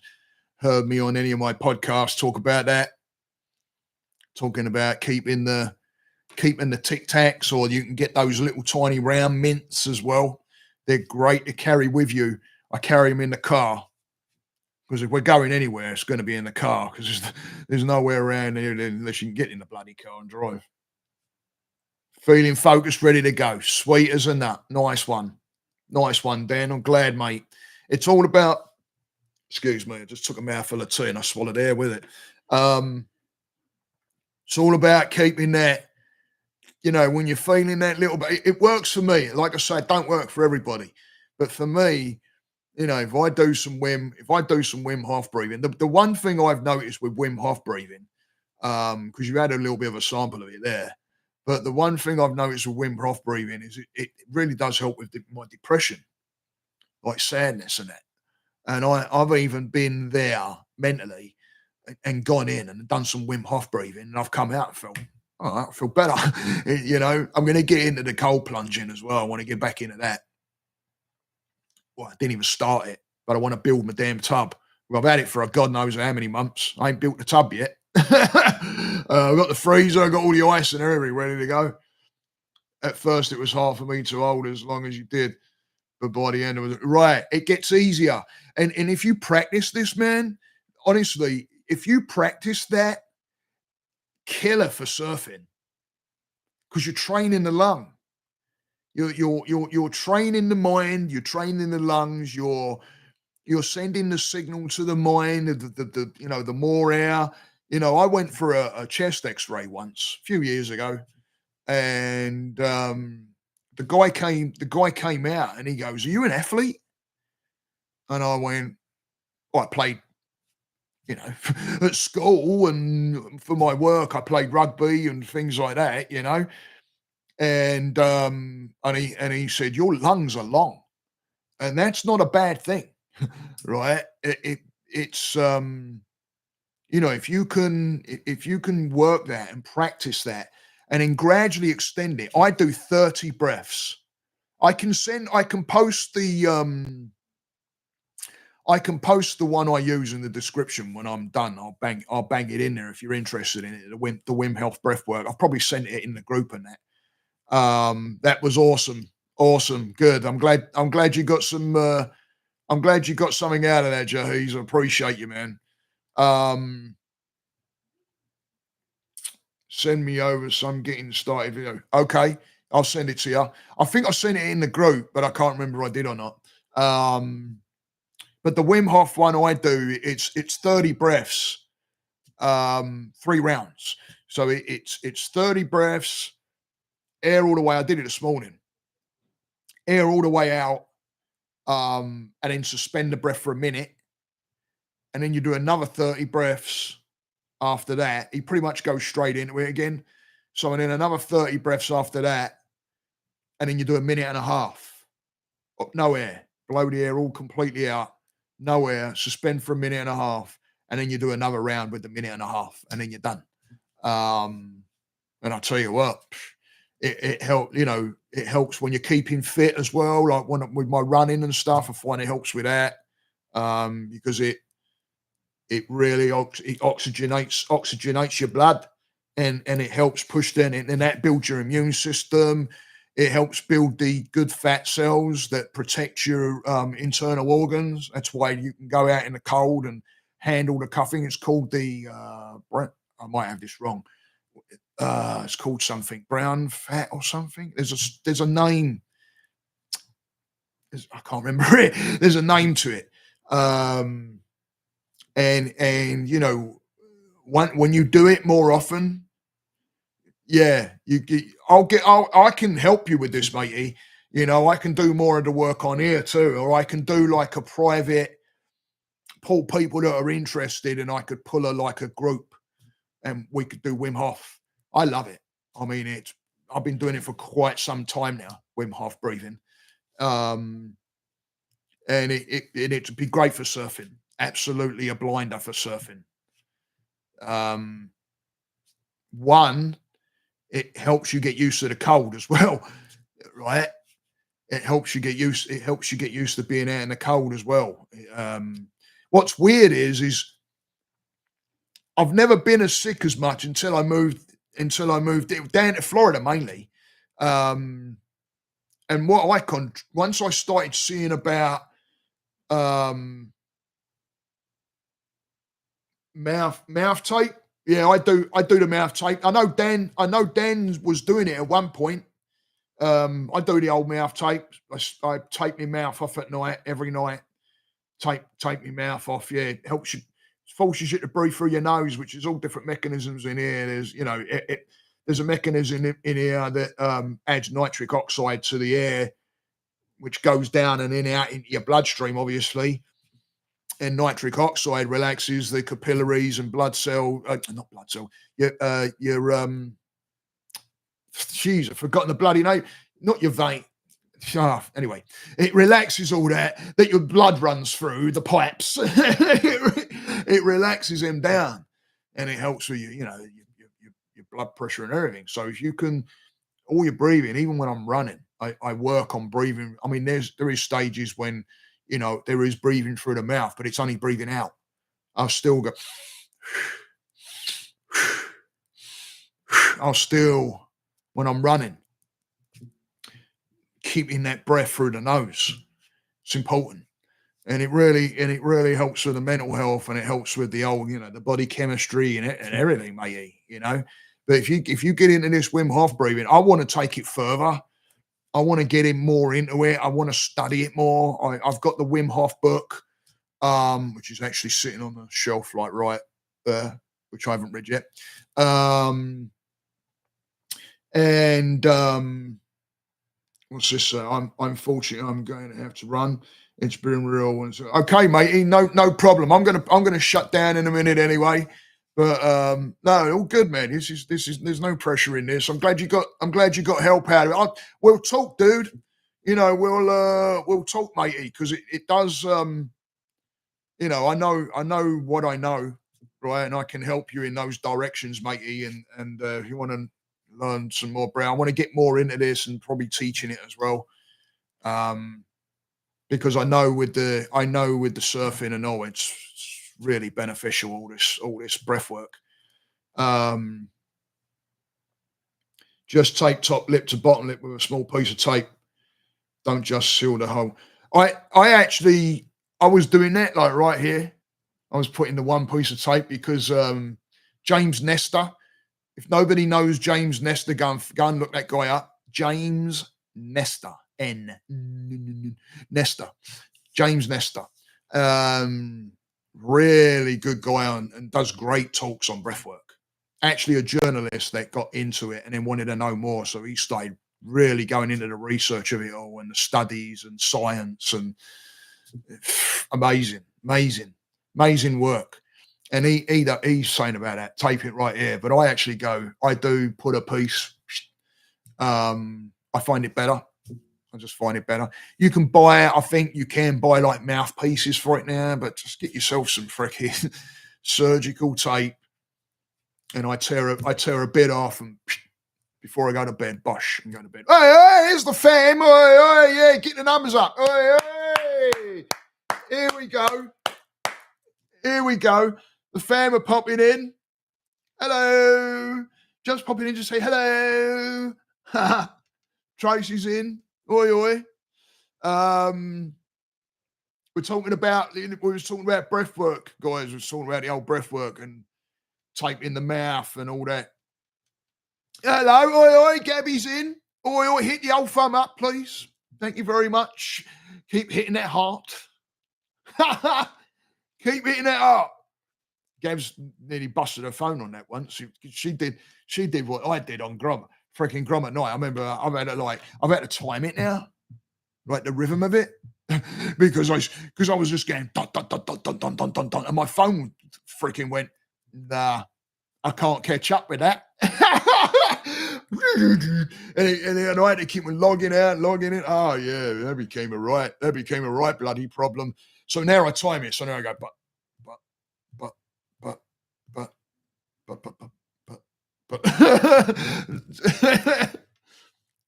heard me on any of my podcasts talk about that, talking about keeping the Tic Tacs, or you can get those little tiny round mints as well. They're great to carry with you. I carry them in the car because if we're going anywhere, it's going to be in the car because there's nowhere around here unless you can get in the bloody car and drive. Feeling focused, ready to go. Sweet as a nut. Nice one. Nice one, Dan. I'm glad, mate. It's all about, excuse me, I just took a mouthful of tea and I swallowed air with it. Um, it's all about keeping that, when you're feeling that little bit, it works for me. Like I say, it don't work for everybody. But for me, if I do some Wim Hof breathing, the one thing I've noticed with Wim Hof breathing, because you had a little bit of a sample of it there, but the one thing I've noticed with Wim Hof breathing is it really does help with my depression, like sadness and that. And I've even been there mentally and gone in and done some Wim Hof breathing, and I've come out and felt, oh, I feel better. I'm going to get into the cold plunging as well. I want to get back into that. Well, I didn't even start it, but I want to build my damn tub. Well, I've had it for a God knows how many months. I ain't built the tub yet. I've got the freezer, I've got all the ice and everything ready to go. At first, it was hard for me to hold as long as you did, but by the end, it was right. It gets easier, and if you practice this, man, honestly, if you practice that, killer for surfing because you're training the lung. You're training the mind. You're training the lungs. You're sending the signal to the mind. The more air. I went for a chest X-ray once a few years ago, and the guy came out and he goes, "Are you an athlete?" And I went, well, I played, at school and for my work, I played rugby and things like that, And he said, "Your lungs are long," and that's not a bad thing, right? It's if you can work that and practice that, and then gradually extend it. I do 30 breaths. I can post the one I use in the description when I'm done. I'll bang it in there if you're interested in it. The Wim Health breath work. I've probably sent it in the group and that. That was awesome. Awesome. Good. I'm glad you got some I'm glad you got something out of that, Jahiz. I appreciate you, man. Um, Send me over some getting started video. Okay, I'll send it to you. I think I sent it in the group, but I can't remember if I did or not. But the Wim Hof one I do, it's 30 breaths, 3 rounds. So it's 30 breaths, air all the way. I did it this morning. Air all the way out, and then suspend the breath for a minute, and then you do another 30 breaths after that. He pretty much goes straight into it again. So, and then another 30 breaths after that, and then you do a minute and a half. No air, blow the air all completely out, no air, suspend for a minute and a half, and then you do another round with the minute and a half, and then you're done. Um, and I tell you what, it helps. It helps when you're keeping fit as well. Like with my running and stuff, I find it helps with that, because it really it oxygenates your blood, and it helps push and that builds your immune system. It helps build the good fat cells that protect your internal organs. That's why you can go out in the cold and handle the cuffing. It's called I might have this wrong. It's called something brown fat or something. There's a name. I can't remember it. There's a name to it. And when you do it more often, yeah, I can help you with this, matey. I can do more of the work on here too, or I can do like a private, pull people that are interested, and I could pull like a group, and we could do Wim Hof. I love it. I mean, I've been doing it for quite some time now, Wim Hof breathing. Um, and it'd be great for surfing. Absolutely a blinder for surfing. Um, One, it helps you get used to the cold as well, right? It helps you get used. It helps you get used to being out in the cold as well. What's weird is I've never been as sick as much until I moved down to Florida mainly. And what once I started seeing about um, mouth tape. Yeah, I do the mouth tape. I know Dan was doing it at one point. I do the old mouth tape. I tape my mouth off at night, every night. Tape my mouth off. Yeah, it helps you, forces you to breathe through your nose, which is all different mechanisms in here. There's, there's a mechanism in here that adds nitric oxide to the air, which goes down and in out into your bloodstream, obviously. And nitric oxide relaxes the capillaries and blood cell, not blood cell, jeez, I've forgotten the bloody name, not your vein. Anyway, it relaxes all that your blood runs through the pipes. It relaxes them down, and it helps with your blood pressure and everything. So if you can, all your breathing, even when I'm running, I work on breathing. I mean, there is stages when there is breathing through the mouth, but it's only breathing out. I'll still go. I'll still, when I'm running, keeping that breath through the nose. It's important, and it really helps with the mental health, and it helps with the old, the body chemistry and everything, matey. But if you get into this Wim Hof breathing, I want to take it further. I want to get more into it. I want to study it more. I've got the Wim Hof book, which is actually sitting on the shelf, like right there, which I haven't read yet. What's this? I'm fortunate. I'm going to have to run. It's been real. Okay, matey. No problem. I'm gonna shut down in a minute anyway. But no, all good, man. This is. There's no pressure in this. I'm glad you got help out of it. We'll talk, dude. We'll talk, matey, because it does. I know what I know, right, and I can help you in those directions, matey. And if you want to learn some more, I want to get more into this and probably teaching it as well. Because I know with the surfing and all, it's really beneficial, all this breath work. Just tape top lip to bottom lip with a small piece of tape. Don't just seal the hole. I was doing that, like right here. I was putting the one piece of tape because James Nestor, if nobody knows James Nestor, go and look that guy up. James Nestor, Nestor, James Nestor. Really good guy and does great talks on breathwork. Actually, a journalist that got into it and then wanted to know more, so he started really going into the research of it all and the studies and science, and amazing work. And he's saying about that, tape it right here. But I do put a piece. I find it better. I just find it better. You can buy it. I think you can buy like mouthpieces for it now, but just get yourself some freaking surgical tape. And I tear a bit off, and before I go to bed, bosh, and go to bed. Hey, here's the fam. Hey, yeah, get the numbers up. Hey, here we go. The fam are popping in. Hello. Just popping in to say hello. Tracy's in. Oi. We was talking about breath work, guys. We was talking about the old breath work and tape in the mouth and all that. Hello, oi, Gabby's in. Oi, hit the old thumb up, please. Thank you very much. Keep hitting that heart. Keep hitting that heart. Gab's nearly busted her phone on that once. She did what I did on Grom at night. I remember I've had to time it now, like the rhythm of it, because I was just going dun, dun, dun, dun, dun, dun, dun, dun, dun, and my phone freaking went, nah, I can't catch up with that. and I had to keep logging in. Oh yeah, that became a right bloody problem. So now I time it. So now I go, but.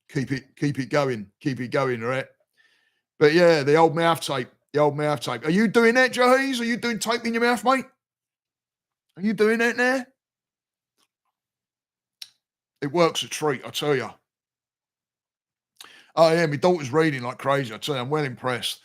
keep it going, right? But yeah, the old mouth tape, the old mouth tape. Are you doing that, Jahees? Are you doing tape in your mouth, mate? Are you doing that now? It works a treat, I tell you. Oh yeah, my daughter's reading like crazy. I tell you, I'm well impressed.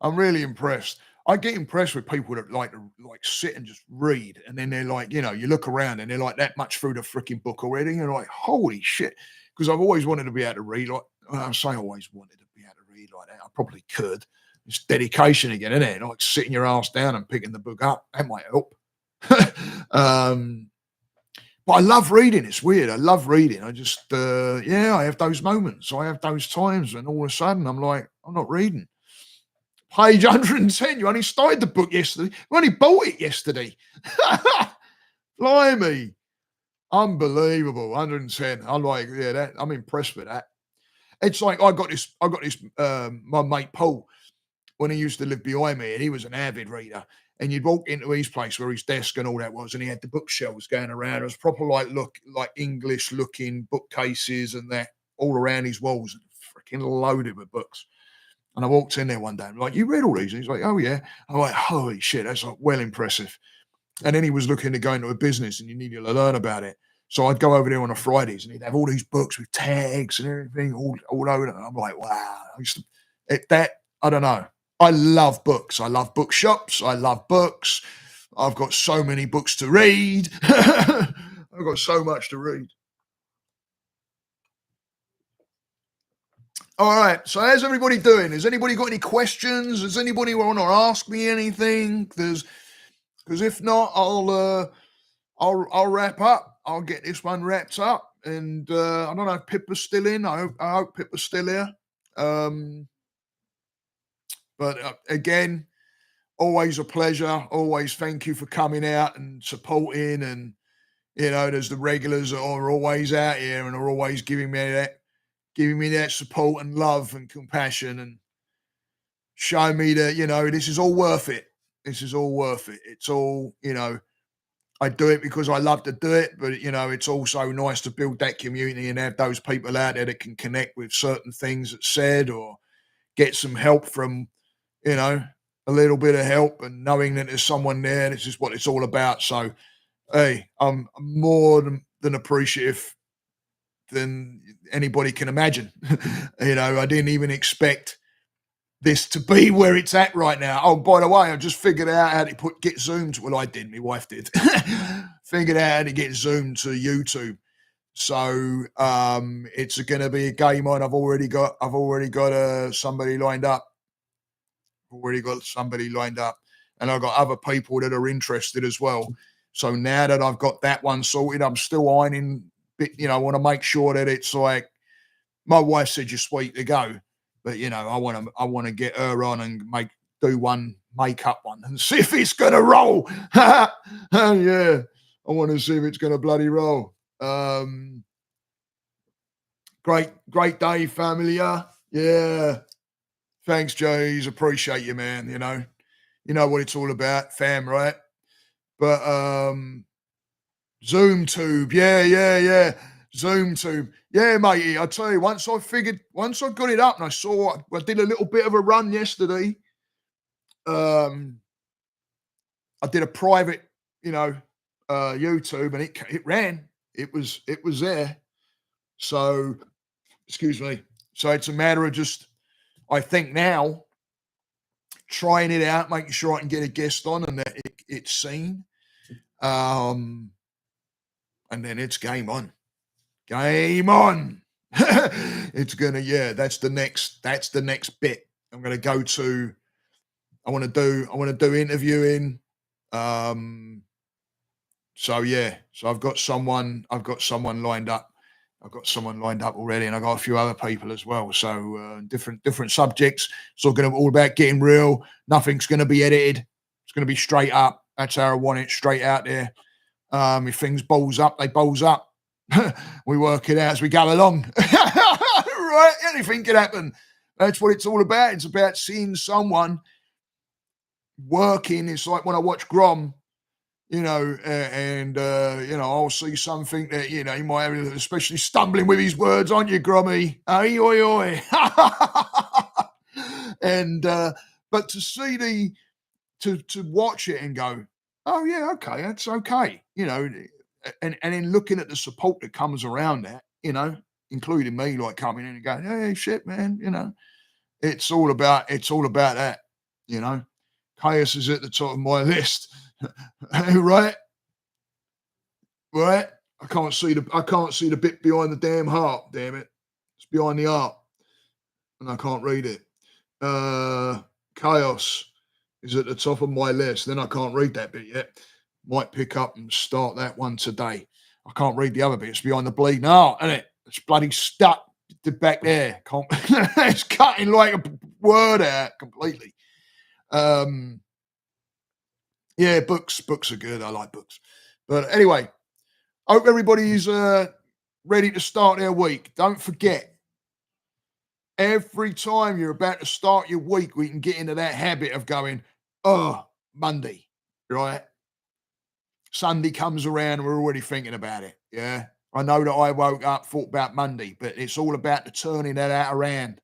I'm really impressed. I get impressed with people that like to like sit and just read, and then they're like, you look around and they're like that much through the freaking book already, and you're like, holy shit! Because I've always wanted to be able to read. Like I say, I always wanted to be able to read like that. I probably could. It's dedication again, isn't it? Like sitting your ass down and picking the book up. That might help. um, but I love reading. It's weird. I love reading. I just, I have those moments. I have those times when all of a sudden I'm like, I'm not reading. Page 110. You only started the book yesterday. You only bought it yesterday. Blimey. Unbelievable. 110. I'm like, I'm impressed with that. It's like I got this, my mate Paul, when he used to live behind me, and he was an avid reader. And you'd walk into his place where his desk and all that was, and he had the bookshelves going around. It was proper like English looking bookcases and that all around his walls, freaking loaded with books. And I walked in there one day, I'm like, you read all these? And he's like, oh yeah. I'm like, holy shit, that's like well impressive. And then he was looking to go into a business and you needed to learn about it. So I'd go over there on a Fridays and he'd have all these books with tags and everything all over it. And I'm like, wow. I don't know. I love books. I love bookshops. I love books. I've got so many books to read. I've got so much to read. All right. So how's everybody doing? Has anybody got any questions? Does anybody want to ask me anything? Because if not, I'll wrap up. I'll get this one wrapped up. And I don't know if Pippa's still in. I hope Pippa's still here. But again, always a pleasure. Always thank you for coming out and supporting. And there's the regulars that are always out here and are always giving me that support and love and compassion and show me that, this is all worth it. This is all worth it. It's all, I do it because I love to do it, but, it's also nice to build that community and have those people out there that can connect with certain things that's said or get some help from, a little bit of help and knowing that there's someone there. This is what it's all about. So, hey, I'm more than appreciative than anybody can imagine. I didn't even expect this to be where it's at right now. Oh, by the way, I just figured out how to get Zoom to, well, I didn't, my wife did. Figured out how to get Zoom to YouTube. So it's going to be a game on. I've already got somebody lined up. And I've got other people that are interested as well. So now that I've got that one sorted, I'm still ironing. I want to make sure that it's like my wife said you're sweet to go, but I want to get her on and do one makeup one and see if it's gonna roll. Yeah, I want to see if it's gonna bloody roll. Great day, family. Yeah. Thanks, Jays. Appreciate you, man. You know what it's all about, fam, right? But Zoom tube, yeah. Zoom tube, yeah, matey. I tell you, once I got it up and I did a little bit of a run yesterday. I did a private, YouTube, and it ran. It was there. So, excuse me. So it's a matter of just, I think now, trying it out, making sure I can get a guest on and that it's seen. And then it's game on. Game on. It's gonna, that's the next bit. I'm gonna go to. I want to do interviewing. So I've got someone lined up. I've got someone lined up already, and I've got a few other people as well. So different subjects. It's all about getting real. Nothing's going to be edited. It's going to be straight up. That's how I want it, straight out there. If things balls up, they balls up. We work it out as we go along. Right? Anything can happen. That's what it's all about. It's about seeing someone working. It's like when I watch Grom. I'll see something that, he might have, especially stumbling with his words, aren't you, Grummy? Hey, oi, oi. and, but to see to watch it and go, oh, yeah, okay, that's okay, and then looking at the support that comes around that, including me, like coming in and going, hey, shit, man, it's all about that, you know. Chaos is at the top of my list. Right? Right? I can't see the bit behind the damn heart, damn it. It's behind the art, and I can't read it. Chaos is at the top of my list. Then I can't read that bit yet. Might pick up and start that one today. I can't read the other bit. It's behind the bleeding heart, isn't it? It's bloody stuck back there. It's cutting like a word out completely. Yeah, books are good. I like books. But anyway, hope everybody's ready to start their week. Don't forget, every time you're about to start your week, we can get into that habit of going, oh, Monday, right? Sunday comes around and we're already thinking about it. Yeah. I know that I woke up, thought about Monday, but it's all about the turning that out around.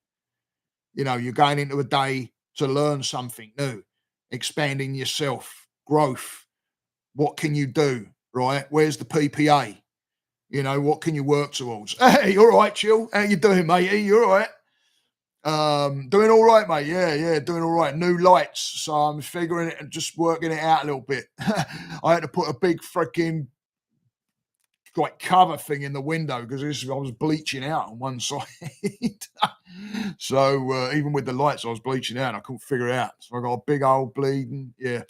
You're going into a day to learn something new, expanding yourself, growth. What can you do? Right? Where's the PPA? What can you work towards? Hey, all right, chill. How you doing, matey? You all right? Doing all right, mate. Yeah, doing all right. New lights, so I'm figuring it and just working it out a little bit. I had to put a big freaking like cover thing in the window because I was bleaching out on one side. So even with the lights, I was bleaching out. And I couldn't figure it out. So I got a big old bleeding. Yeah.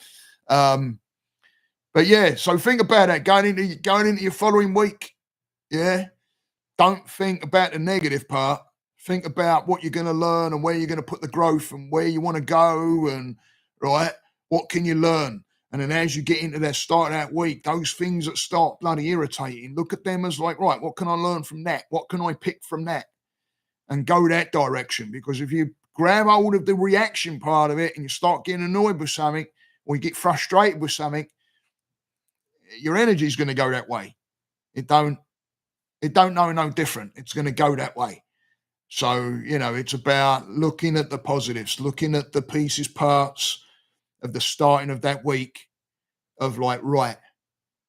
But yeah, so think about that going into your following week. Yeah. Don't think about the negative part. Think about what you're going to learn and where you're going to put the growth and where you want to go and right. What can you learn? And then as you get into that start of that week, those things that start bloody irritating, look at them as like, right, what can I learn from that? What can I pick from that? And go that direction. Because if you grab hold of the reaction part of it and you start getting annoyed with something or you get frustrated with something, your energy is going to go that way. It don't know no different. It's going to go that way. So, it's about looking at the positives, looking at the pieces, parts of the starting of that week of like, right,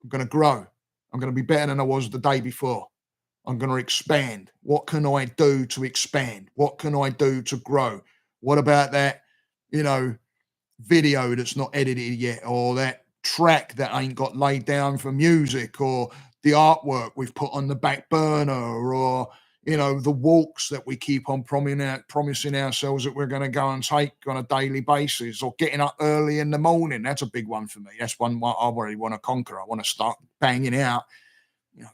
I'm going to grow. I'm going to be better than I was the day before. I'm going to expand. What can I do to expand? What can I do to grow? What about that, video that's not edited yet, or that track that ain't got laid down for music, or the artwork we've put on the back burner, or the walks that we keep on promising ourselves that we're going to go and take on a daily basis, or getting up early in the morning. That's a big one for me. That's one I really want to conquer. I want to start banging out,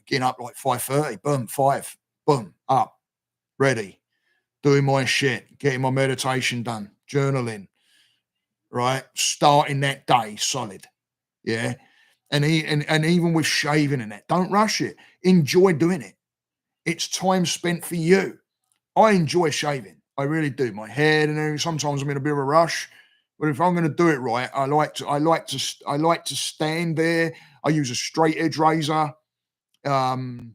getting up like 5:30, boom, 5, boom, up, ready, doing my shit, getting my meditation done, journaling, right? Starting that day solid. Yeah. And even with shaving and that, don't rush it. Enjoy doing it. It's time spent for you. I enjoy shaving. I really do. My head and everything. Sometimes I'm in a bit of a rush, but if I'm going to do it right, I like to stand there. I use a straight edge razor. I've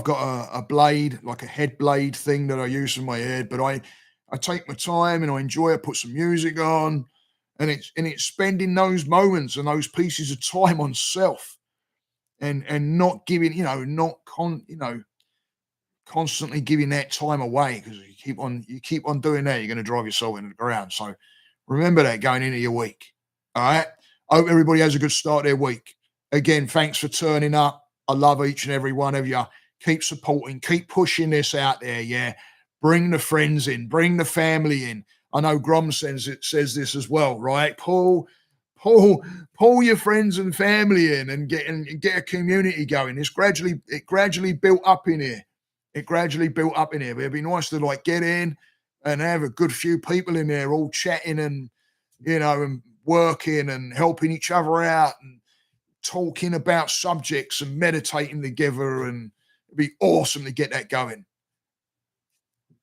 got a blade, like a head blade thing that I use for my head, but I take my time and I enjoy it, put some music on, and it's spending those moments and those pieces of time on self and not giving, constantly giving that time away, because you keep on doing that, you're going to drive yourself into the ground. So remember that going into your week. All right. I hope everybody has a good start their week. Again, thanks for turning up. I love each and every one of you. Keep supporting, keep pushing this out there. Yeah. Bring the friends in, bring the family in. I know Grom says this as well, right? Pull your friends and family in and get a community going. It gradually built up in here. But it'd be nice to like get in and have a good few people in there all chatting and and working and helping each other out and talking about subjects and meditating together, and it'd be awesome to get that going.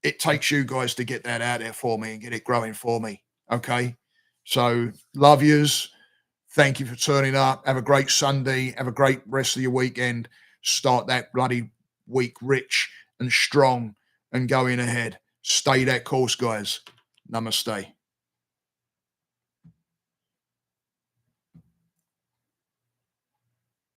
It takes you guys to get that out there for me and get it growing for me. Okay. So love yous. Thank you for turning up. Have a great Sunday. Have a great rest of your weekend. Start that bloody week rich and strong and going ahead. Stay that course, guys. Namaste.